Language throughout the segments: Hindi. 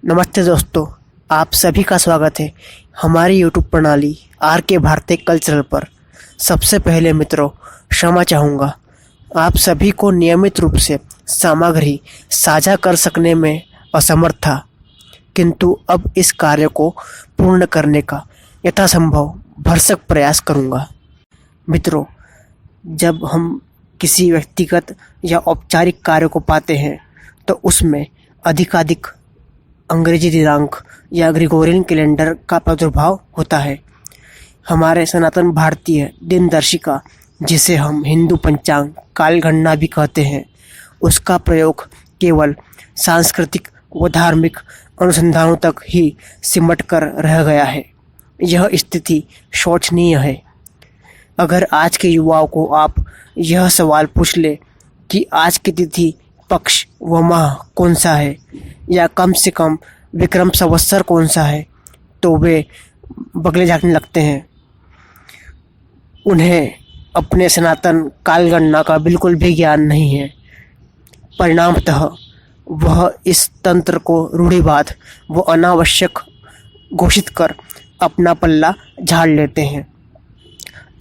नमस्ते दोस्तों, आप सभी का स्वागत है हमारी यूट्यूब प्रणाली आर के भारतीय कल्चरल पर। सबसे पहले मित्रों, क्षमा चाहूँगा, आप सभी को नियमित रूप से सामग्री साझा कर सकने में असमर्थ था, किंतु अब इस कार्य को पूर्ण करने का यथासंभव भरसक प्रयास करूँगा। मित्रों, जब हम किसी व्यक्तिगत या औपचारिक कार्य को पाते हैं तो उसमें अधिकाधिक अंग्रेजी दिनांक या ग्रिगोरियन कैलेंडर का प्रादुर्भाव होता है। हमारे सनातन भारतीय दिनदर्शिका, जिसे हम हिंदू पंचांग कालगणना भी कहते हैं, उसका प्रयोग केवल सांस्कृतिक व धार्मिक अनुसंधानों तक ही सिमट कर रह गया है। यह स्थिति शोचनीय है। अगर आज के युवाओं को आप यह सवाल पूछ ले कि आज की तिथि, पक्ष व माह कौन सा है या कम से कम विक्रम संवत्सर कौन सा है, तो वे बगले झाँकने लगते हैं। उन्हें अपने सनातन कालगणना का बिल्कुल भी ज्ञान नहीं है। परिणामतः वह इस तंत्र को रूढ़िवाद व अनावश्यक घोषित कर अपना पल्ला झाड़ लेते हैं।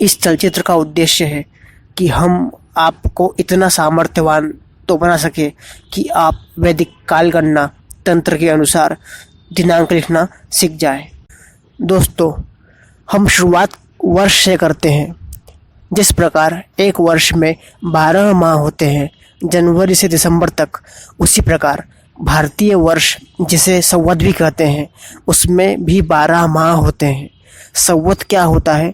इस चलचित्र का उद्देश्य है कि हम आपको इतना सामर्थ्यवान तो बना सके कि आप वैदिक कालगणना तंत्र के अनुसार दिनांक लिखना सीख जाए। दोस्तों, हम शुरुआत वर्ष से करते हैं। जिस प्रकार एक वर्ष में 12 माह होते हैं जनवरी से दिसंबर तक, उसी प्रकार भारतीय वर्ष, जिसे संवत भी कहते हैं, उसमें भी 12 माह होते हैं। संवत क्या होता है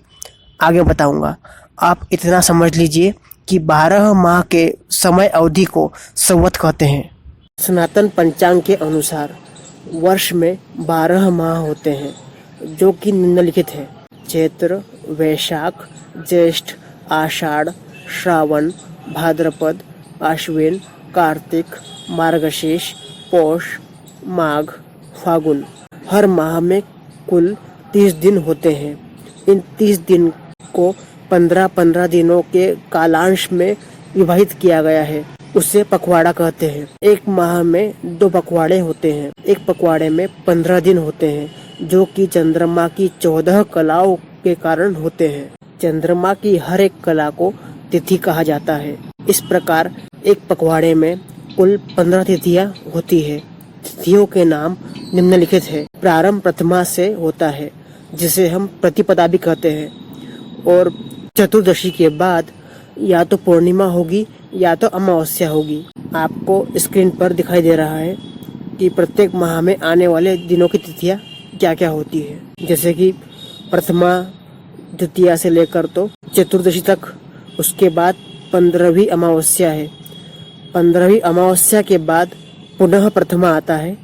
आगे बताऊंगा। आप इतना समझ लीजिए कि 12 माह के समय अवधि को संवत कहते हैं। सनातन पंचांग के अनुसार वर्ष में 12 माह होते हैं, जो कि निम्नलिखित है: चैत्र, वैशाख, ज्येष्ठ, आषाढ़, श्रावण, भाद्रपद, आश्विन, कार्तिक, मार्गशीर्ष, पौष, माघ, फागुन। हर माह में कुल 30 दिन होते हैं। इन 30 दिन को 15-15 दिनों के कालांश में विभाजित किया गया है। उसे पखवाड़ा कहते हैं। एक माह में 2 पखवाड़े होते हैं। एक पखवाड़े में 15 दिन होते हैं, जो कि चंद्रमा की 14 कलाओं के कारण होते हैं। चंद्रमा की हर एक कला को तिथि कहा जाता है। इस प्रकार एक पखवाड़े में कुल 15 तिथियां होती है। तिथियों के नाम निम्नलिखित है। प्रारंभ प्रथमा से होता है, जिसे हम प्रतिपदा भी कहते हैं, और चतुर्दशी के बाद या तो पूर्णिमा होगी या तो अमावस्या होगी। आपको स्क्रीन पर दिखाई दे रहा है कि प्रत्येक माह में आने वाले दिनों की तिथियां क्या क्या होती है। जैसे कि प्रथमा द्वितीया से लेकर तो चतुर्दशी तक, उसके बाद 15वीं अमावस्या है। 15वीं अमावस्या के बाद पुनः प्रथमा आता है।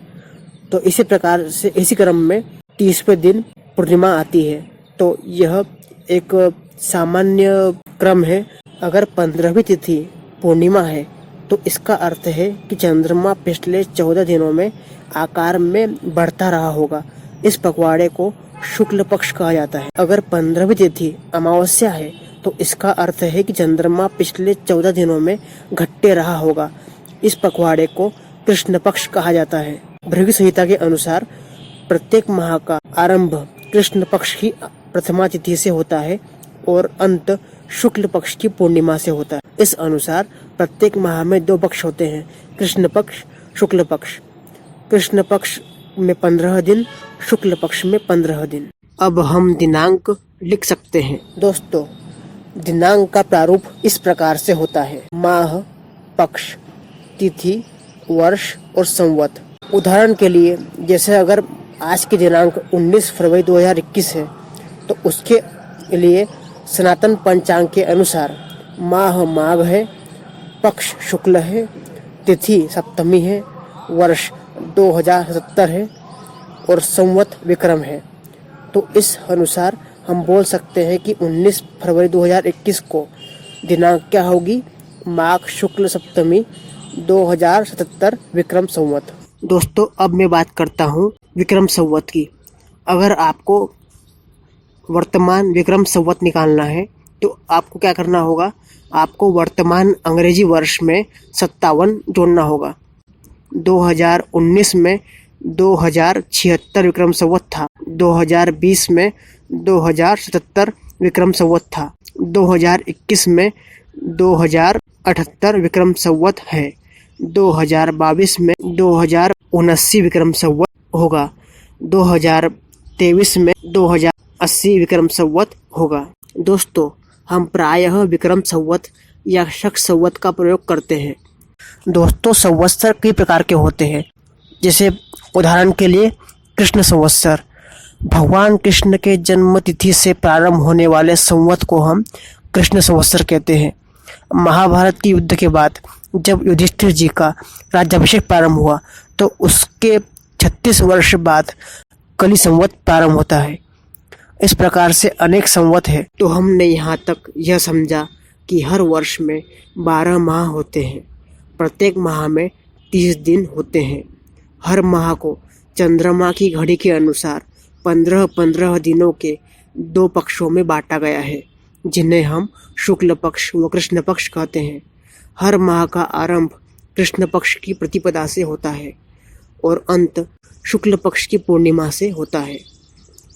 तो इसी प्रकार से इसी क्रम में 30वें दिन पूर्णिमा आती है। तो यह एक सामान्य क्रम है। अगर 15वीं तिथि पूर्णिमा है तो इसका अर्थ है कि चंद्रमा पिछले 14 दिनों में आकार में बढ़ता रहा होगा। इस पखवाड़े को शुक्ल पक्ष कहा जाता है। अगर 15वीं तिथि अमावस्या है तो इसका अर्थ है कि चंद्रमा पिछले 14 दिनों में घटते रहा होगा। इस पखवाड़े को कृष्ण पक्ष कहा जाता है। भृगु संहिता के अनुसार प्रत्येक माह का आरंभ कृष्ण पक्ष की प्रथमा तिथि से होता है और अंत शुक्ल पक्ष की पूर्णिमा से होता है। इस अनुसार प्रत्येक माह में 2 पक्ष होते हैं: कृष्ण पक्ष, शुक्ल पक्ष। कृष्ण पक्ष में 15 दिन, शुक्ल पक्ष में 15 दिन। अब हम दिनांक लिख सकते हैं। दोस्तों, दिनांक का प्रारूप इस प्रकार से होता है: माह, पक्ष, तिथि, वर्ष और संवत। उदाहरण के लिए, जैसे अगर आज की दिनांक 19 फरवरी 2021 है, तो उसके लिए सनातन पंचांग के अनुसार माह माघ है, पक्ष शुक्ल है, तिथि सप्तमी है, वर्ष 2077 है और संवत विक्रम है। तो इस अनुसार हम बोल सकते हैं कि 19 फरवरी 2021 को दिनांक क्या होगी? माघ शुक्ल सप्तमी 2077 विक्रम संवत। दोस्तों, अब मैं बात करता हूँ विक्रम संवत की। अगर आपको वर्तमान विक्रम संवत निकालना है तो आपको क्या करना होगा? आपको वर्तमान अंग्रेजी वर्ष में 57 जोड़ना होगा। 2019 में 2076 विक्रम संवत था। 2020 में 2077 विक्रम संवत था। 2021 में 2078 विक्रम संवत है। 2022 में 2079 विक्रम संवत होगा। 2023 में 2080 विक्रम संवत होगा। दोस्तों, हम प्रायः विक्रम संवत या शक संवत का प्रयोग करते हैं। दोस्तों, संवत्सर कई प्रकार के होते हैं, जैसे उदाहरण के लिए कृष्ण संवत्सर। भगवान कृष्ण के जन्म तिथि से प्रारंभ होने वाले संवत को हम कृष्ण संवत्सर कहते हैं। महाभारत के युद्ध के बाद जब युधिष्ठिर जी का राज्याभिषेक प्रारंभ हुआ तो उसके 36 वर्ष बाद कली संवत प्रारंभ होता है। इस प्रकार से अनेक संवत है। तो हमने यहाँ तक यह समझा कि हर वर्ष में 12 माह होते हैं। प्रत्येक माह में 30 दिन होते हैं। हर माह को चंद्रमा की घड़ी के अनुसार 15-15 दिनों के 2 पक्षों में बांटा गया है, जिन्हें हम शुक्ल पक्ष व कृष्ण पक्ष कहते हैं। हर माह का आरंभ कृष्ण पक्ष की प्रतिपदा से होता है और अंत शुक्ल पक्ष की पूर्णिमा से होता है,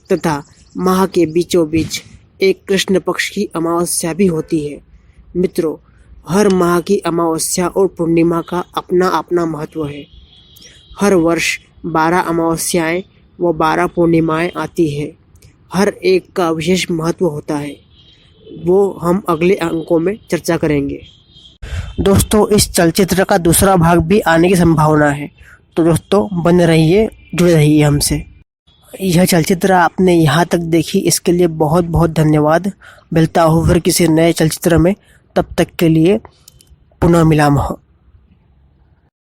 तथा माह के बीचों बीच एक कृष्ण पक्ष की अमावस्या भी होती है। मित्रों, हर माह की अमावस्या और पूर्णिमा का अपना अपना महत्व है। हर वर्ष 12 अमावस्याएं व 12 पूर्णिमाएं आती है। हर एक का विशेष महत्व होता है, वो हम अगले अंकों में चर्चा करेंगे। दोस्तों, इस चलचित्र का दूसरा भाग भी आने की संभावना है, तो दोस्तों बने रहिए, जुड़े रहिए हमसे। यह चलचित्र आपने यहाँ तक देखी, इसके लिए बहुत बहुत धन्यवाद। मिलता हूँ फिर किसी नए चलचित्र में, तब तक के लिए पुनः मिलामः।